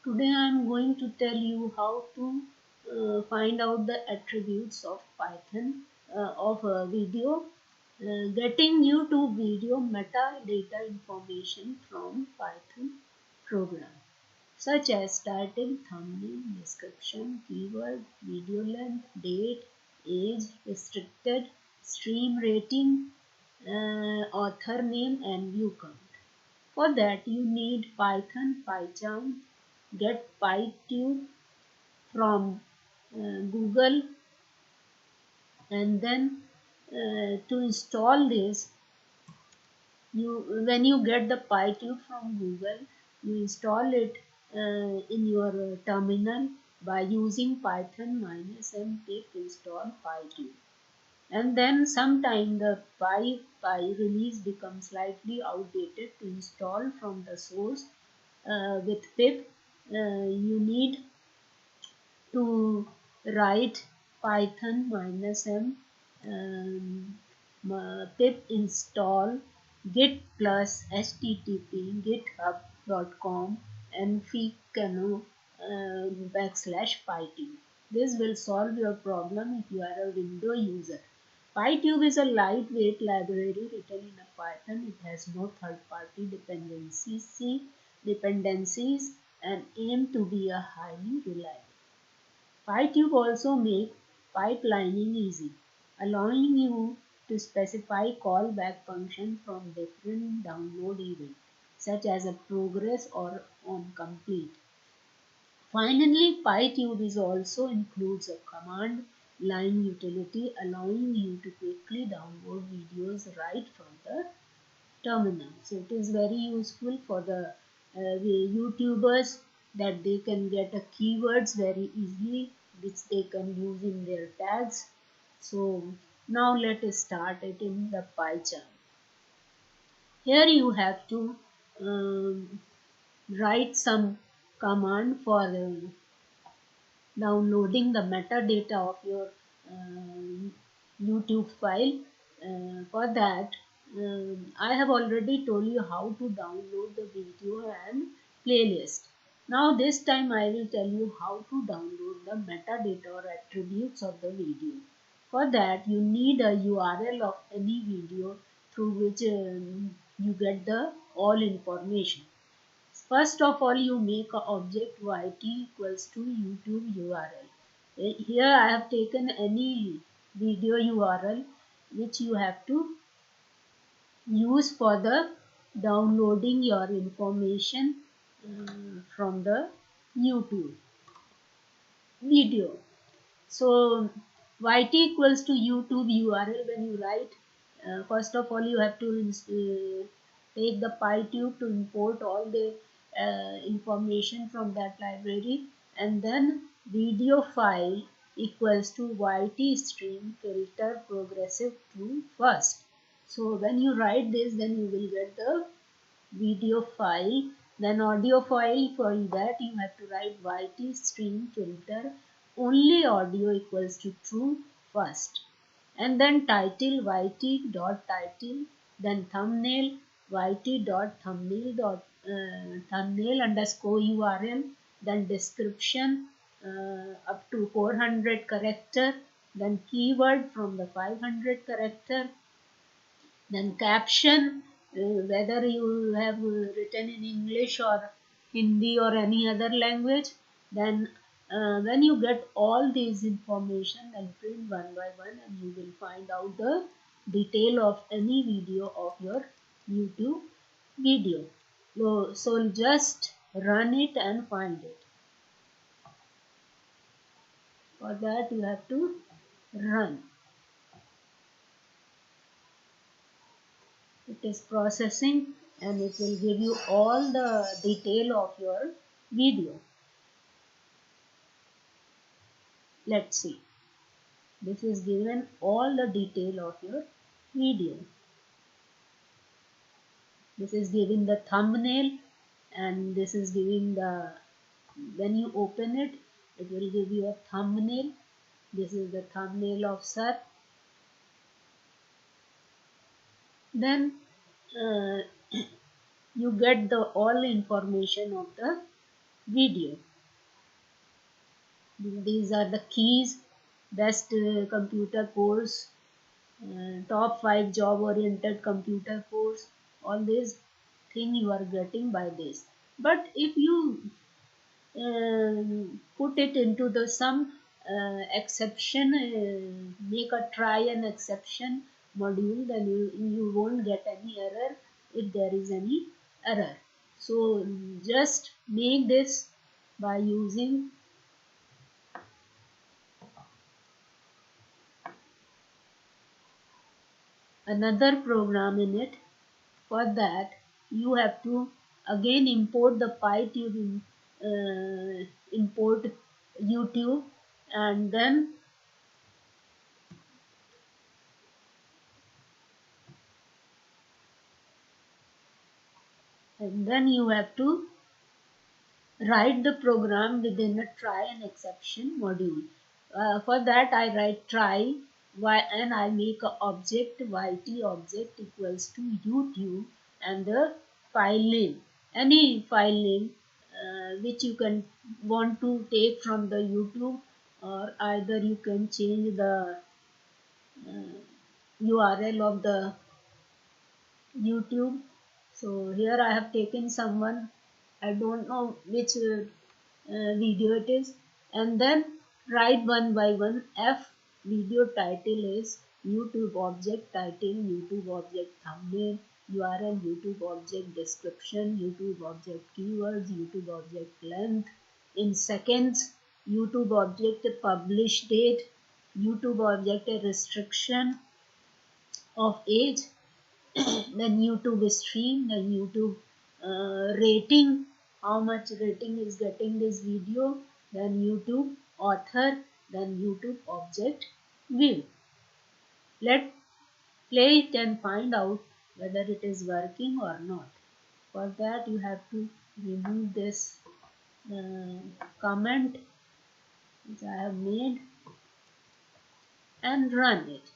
Today I am going to tell you how to find out the attributes of Python of a video, getting YouTube video metadata information from Python program, such as title, thumbnail, description, keyword, video length, date, age, restricted, stream rating, author name, and view count. For that you need Python, Pycharm, get pytube from Google, and then to install this, when you get the pytube from Google, you install it in your terminal by using python -m pip install pytube. And then sometime the py release becomes slightly outdated. To install from the source with pip, you need to write python -m pip install git plus http github.com and ficano /pytube. This will solve your problem if you are a window user. Pytube is a lightweight library written in a Python. It has no third-party dependencies and aim to be a highly reliable. Pytube also makes pipelining easy, allowing you to specify callback function from different download events, such as a progress or on complete. Finally, Pytube is also includes a command line utility, allowing you to quickly download videos right from the terminal. So it is very useful for the YouTubers, that they can get a keywords very easily, which they can use in their tags. So now let us start it in the Pycharm. Here you have to write some command for downloading the metadata of your YouTube file. For that, I have already told you how to download the video and playlist. Now this time I will tell you how to download the metadata or attributes of the video. For that you need a URL of any video through which you get the all information. First of all, you make an object yt equals to YouTube URL. Here I have taken any video URL which you have to use for the downloading your information from the YouTube video. So yt equals to YouTube URL. When you write, first of all you have to take the pytube to import all the information from that library, and then video file equals to yt stream filter progressive to first. So when you write this, then you will get the video file. Then audio file, for that you have to write yt stream filter only audio equals to true first, and then title yt dot title, then thumbnail yt dot thumbnail thumbnail underscore URL, then description up to 400 character, then keyword from the 500 character, then caption, whether you have written in English or Hindi or any other language. Then when you get all these information, then print one by one and you will find out the detail of any video of your YouTube video. So just run it and find it. For that you have to run. It is processing and it will give you all the detail of your video. Let's see. This is given all the detail of your video. This is giving the thumbnail, and this is giving the, when you open it, it will give you a thumbnail. This is the thumbnail of sir. Then you get the all information of the video. These are the keys: best computer course, top 5 job oriented computer course. All these thing you are getting by this. But if you put it into the some exception, make a try an exception module, then you won't get any error if there is any error. So just make this by using another program in it. For that you have to again import the pytube import YouTube, and then you have to write the program within a try and exception module. For that I write try and I make a object yt object equals to YouTube and the file name, any file name which you can want to take from the YouTube, or either you can change the URL of the YouTube. So here I have taken someone, I don't know which video it is, and then write one by one. F video title is YouTube object title, YouTube object thumbnail, URL YouTube object description, YouTube object keywords, YouTube object length in seconds, YouTube object publish date, YouTube object restriction of age, then YouTube stream, then YouTube rating, how much rating is getting this video, then YouTube author, then YouTube object view. Let play it and find out whether it is working or not. For that you have to remove this comment which I have made and run it.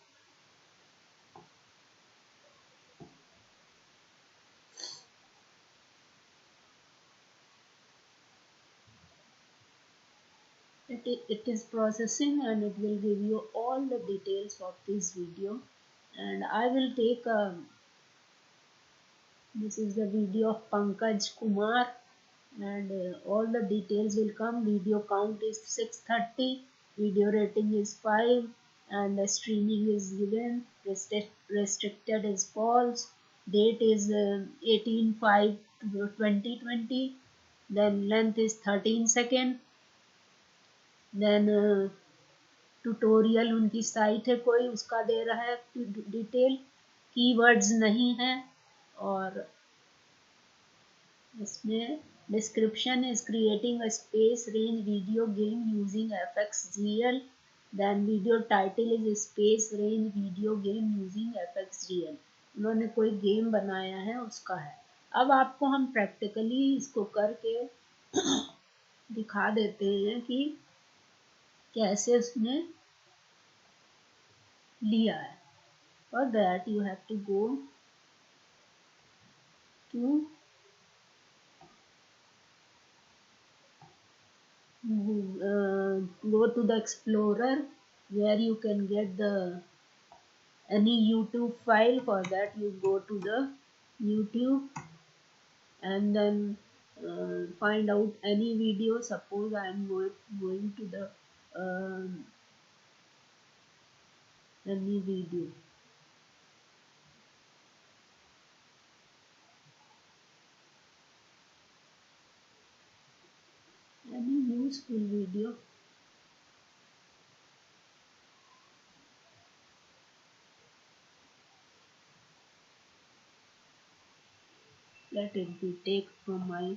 It is processing and it will give you all the details of this video. And I will take this is the video of Pankaj Kumar, and all the details will come. Video count is 630, video rating is 5, and the streaming is given, restricted is false, date is 18/5/2020, then length is 13 second, then tutorial उनकी site है कोई उसका दे रहा है detail, keywords नहीं है, और इसमें description is creating a space range video game using fxgl, then video title is space range video game using fxgl, उन्होंने कोई गेम बनाया है उसका है। अब आपको हम प्रैक्टिकली इसको करके दिखा देते हैं कि कैसे उसने लिया है। For that you have to go to the Explorer where you can get the any YouTube file. For that you go to the YouTube and then find out any video. Suppose I am going to the any video. Any useful video. Let it be take from my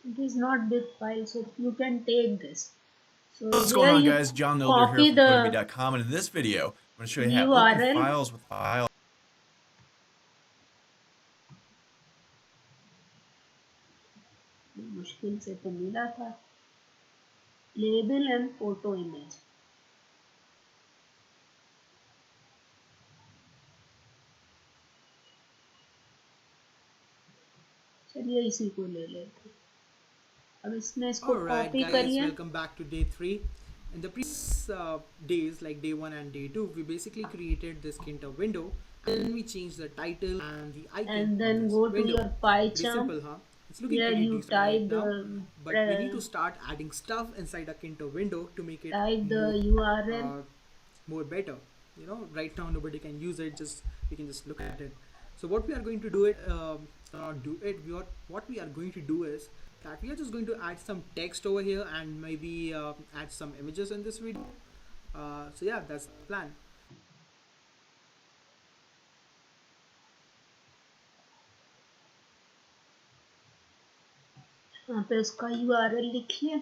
It is not big file, so you can take this. So What's going here on, you guys? John Nilder here copy from the pytube.com, and in this video, I'm going to show you how to open URL files with file. मुश्किल से तो मिला था label and photo image चलिए इसी को ले लेते हैं अब इसमें इसको Alright कॉपी guys, करिए welcome back to day 3. In the previous days like day 1 and day 2, we basically created this Kinter window and we changed the title and the icon and on then this go to window. your Pretty Pycharm. simple, huh? It's looking Here pretty you decent right type now, but we need to the start adding stuff inside a Kinter window to make it type the more URL uh, more better. You know, right now nobody can use it, just we can just look at it. So what we are going to do it what we are going to do is that we are just going to add some text over here and maybe add some images in this video. So yeah, that's the plan. यहाँ पे उसका URL लिखिए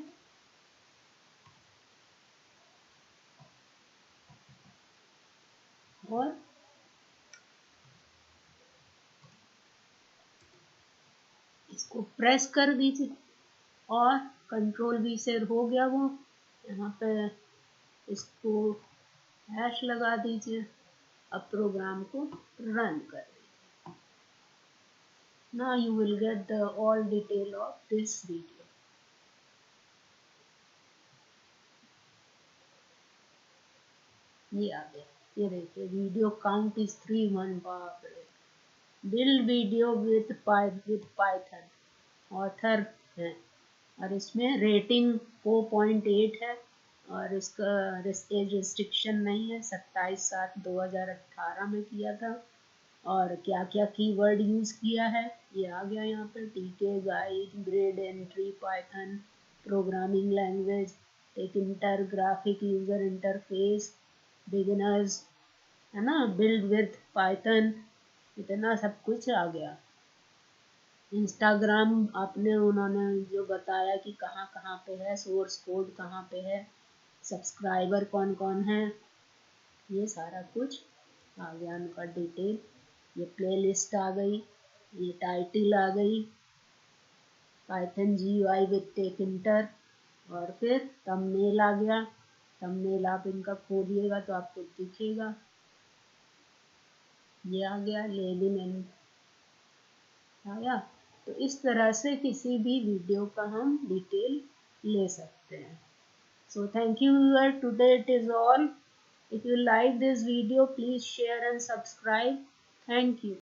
और इसको press कर दीजिए और control V से हो गया वो यहाँ पे इसको हैश लगा दीजिए अब प्रोग्राम को रन कर दीजिए now you will get the all detail of this video ये आ गया ये देखिए वीडियो काउंट इज 3 1 बाप रे build video with Python author है और इसमें रेटिंग 4.8 है और इसका एज रिस्ट्रिक्शन नहीं है 27/7/2018 में किया था और क्या क्या कीवर्ड यूज़ किया है ये आ गया यहाँ पर TK guide grade entry Python programming language एक inter graphic user interface beginners है ना बिल्ड विथ पाइथन इतना सब कुछ आ गया इंस्टाग्राम आपने उन्होंने जो बताया कि कहाँ कहाँ पे है सोर्स कोड कहाँ पे है सब्सक्राइबर कौन कौन है ये सारा कुछ आ गया उनका डिटेल ये प्लेलिस्ट आ गई ये टाइटल आ गई Python GUI with Tkinter और फिर थंबनेल आ गया थंबनेल आप इनका खोलिएगा तो आपको दिखेगा ये आ गया लेबल एंड आया तो इस तरह से किसी भी वीडियो का हम डिटेल ले सकते हैं so thank you viewer today it is all if you like this video please share and subscribe thank you